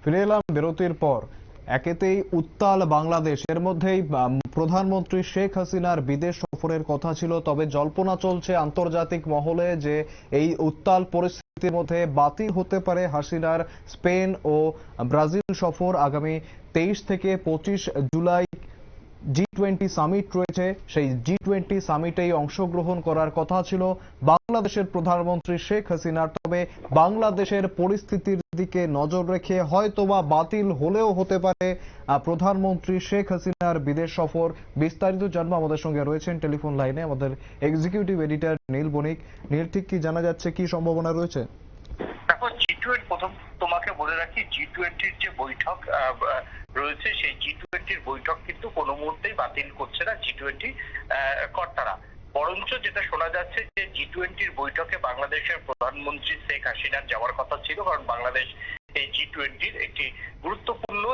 ফিরে এলাম বিরতির পর। একেতেই উত্তাল বাংলাদেশ, এর মধ্যেই প্রধানমন্ত্রী শেখ হাসিনার বিদেশ সফরের কথা ছিল, তবে জল্পনা চলছে আন্তর্জাতিক মহলে যে এই উত্তাল পরিস্থিতির মধ্যে বাতিল হতে পারে হাসিনার স্পেন ও ব্রাজিল সফর। আগামী 23 থেকে 25 জুলাই G20 সামিট রয়েছে, সেই G20 সামিটেই অংশগ্রহণ করার কথা ছিল বাংলাদেশের প্রধানমন্ত্রী শেখ হাসিনার। তবে বাংলাদেশের পরিস্থিতির দিকে নজর রেখে হয়তোবা বাতিল হলেও হতে পারে প্রধানমন্ত্রী শেখ হাসিনার বিদেশ সফর। বিস্তারিত জানবো, আমাদের সঙ্গে রয়েছেন টেলিফোন লাইনে আমাদের এক্সিকিউটিভ এডিটর নীল বণিক। নীল, ঠিক কি জানা যাচ্ছে, কি সম্ভাবনা রয়েছে? দেখো, G20 প্রথম তোমাকে বলে রাখি, G20-র যে বৈঠক রয়েছে সেই G20-র বৈঠক কিন্তু কোনো মুহূর্তেই বাতিল করছে না G20 কর্তারা। বরঞ্চ যেটা শোনা যাচ্ছে যে G20-র বৈঠকে বাংলাদেশের প্রধানমন্ত্রী শেখ হাসিনার যাওয়ার কথা ছিল, কারণ বাংলাদেশ এই G20-র একটি গুরুত্বপূর্ণ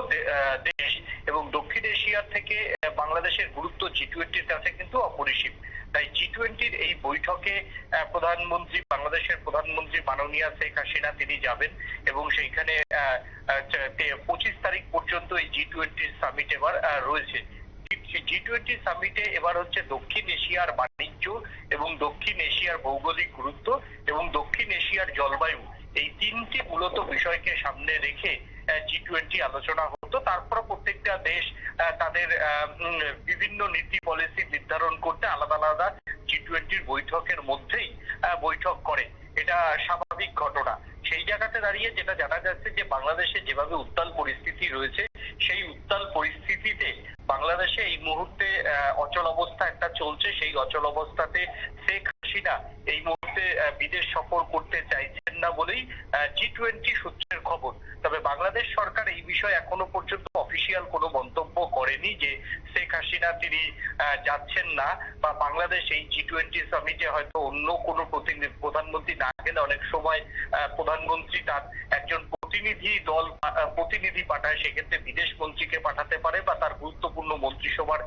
দেশ এবং দক্ষিণ এশিয়ার থেকে বাংলাদেশের গুরুত্ব G20-র কাছে কিন্তু অপরিসীম। তাই G20-র এই বৈঠকে বাংলাদেশের প্রধানমন্ত্রী মাননীয়া শেখ হাসিনা তিনি যাবেন এবং সেইখানে 25 তারিখ পর্যন্ত এই G20 সামিট এবার রয়েছে। G20 সামিটে এবার হচ্ছে দক্ষিণ এশিয়ার বাণিজ্য এবং দক্ষিণ এশিয়ার ভৌগোলিক গুরুত্ব এবং দক্ষিণ এশিয়ার জলবায়ু, এই তিনটি মূলত বিষয়কে সামনে রেখে G20 আলোচনা হতো। তারপর প্রত্যেকটা দেশ তাদের বিভিন্ন নীতি পলিসি নির্ধারণ করতে আলাদা আলাদা G20-র বৈঠকের মধ্যেই বৈঠক করে, এটা স্বাভাবিক ঘটনা। সেই জায়গাতে দাঁড়িয়ে যেটা জানা যাচ্ছে যে বাংলাদেশে যেভাবে উত্তাল পরিস্থিতি রয়েছে, সেই উত্তাল পরিস্থিতিতে বাংলাদেশে এই মুহূর্তে অচল অবস্থা একটা চলছে। সেই অচল অবস্থাতে শেখ হাসিনা এই মুহূর্তে বিদেশ সফর করতে চাইছেন না বলেই G20 সূত্রের খবর। তবে বাংলাদেশ সরকার এই বিষয়ে এখনো পর্যন্ত অফিসিয়াল কোনো মন্তব্য করেনি যে শেখ হাসিনা তিনি যাচ্ছেন না, বা বাংলাদেশ এই G20 সামিটে হয়তো অন্য কোনো প্রধানমন্ত্রী না গেলে অনেক সময় প্রধানমন্ত্রী তার একজন প্রতিনিধি পাঠায়, সেক্ষেত্রে বিদেশ মন্ত্রীকে পাঠাতে পারে বা তার গুরুত্বপূর্ণ মন্ত্রিসভার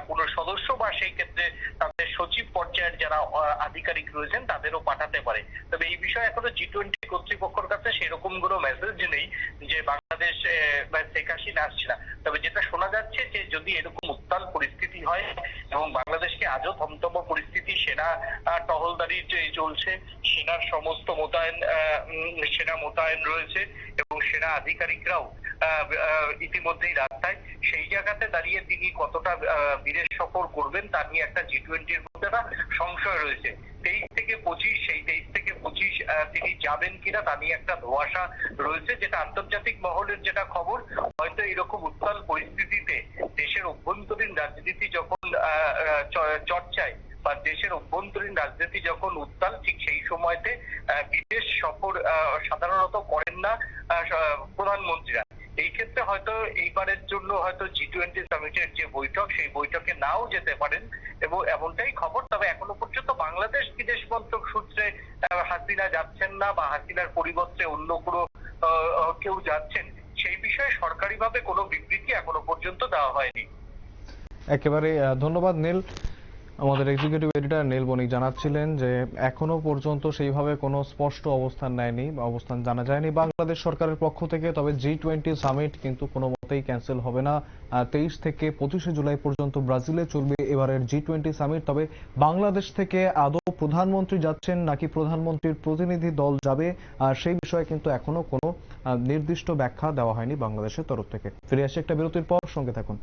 কোনো সদস্য বা সেই ক্ষেত্রে তাদের সচিব পর্যায়ের যারা আধিকারিক রয়েছেন তাদেরও পাঠাতে পারে। তবে এই বিষয়ে এখনো G20 কর্তৃপক্ষের কাছে সেরকম কোনো মেসেজ নেই যে বাংলাদেশ শেখ হাসিনা আসছে না। তবে যেটা শোনা যাচ্ছে যে যদি এরকম উত্তাল পরিস্থিতি হয় এবং বাংলাদেশকে আজও থমথম পরিস্থিতি, সেনা টহলদারি চলছে, সেনার সমস্ত সেনা মোতায়েন রয়েছে এবং সেনা আধিকারিকরাও ইতিমধ্যেই রাস্তায়, সেই জায়গাতে দাঁড়িয়ে তিনি কতটা বিদেশ সফর করবেন তা নিয়ে একটা G20-র মধ্যে একটা সংশয় রয়েছে। 23 থেকে 25 তিনি যাবেন কিনা তা নিয়ে একটা ধোঁয়াশা রয়েছে, যেটা আন্তর্জাতিক মহলের যেটা খবর, হয়তো এরকম উত্তাল পরিস্থিতিতে দেশের অভ্যন্তরীণ রাজনীতি যখন চর্চায় বা দেশের অভ্যন্তরীণ রাজনীতি যখন উত্তাল, ঠিক সেই সময়তে বিদেশ সফর সাধারণত করেন না প্রধানমন্ত্রীরা। এই ক্ষেত্রে হয়তো এইবারের জন্য হয়তো G20 সামিটের যে বৈঠক, সেই বৈঠকে নাও যেতে পারেন এবং এমনটাই খবর। তবে এখনো পর্যন্ত বাংলাদেশ বিদেশ মন্ত্রক সূত্রে হাসিনা যাচ্ছেন না বা হাসিনার পরিবর্তে অন্য কোনো কেউ যাচ্ছেন, সেই বিষয়ে সরকারিভাবে কোনো বিবৃতি এখনো পর্যন্ত দেওয়া হয়নি। একেবারে ধন্যবাদ নীল। আমাদের এক্সিকিউটিভ এডিটর নীল বণিক জানাচ্ছিলেন যে এখনো পর্যন্ত সেইভাবে কোনো স্পষ্ট অবস্থান নেয়নি, অবস্থান জানা যায়নি বাংলাদেশ সরকারের পক্ষ থেকে। তবে G20 সামিট কিন্তু কোনো মতেই ক্যান্সেল হবে না। 23 থেকে 25 জুলাই পর্যন্ত ব্রাজিলে চলবে এবারের G20 সামিট। তবে বাংলাদেশ থেকে আদৌ প্রধানমন্ত্রী যাচ্ছেন নাকি প্রধানমন্ত্রীর প্রতিনিধি দল যাবে, সেই বিষয়ে কিন্তু এখনো কোনো নির্দিষ্ট ব্যাখ্যা দেওয়া হয়নি বাংলাদেশের তরফ থেকে। ফিরে আসছে একটা বিরতির পর, সঙ্গে থাকুন।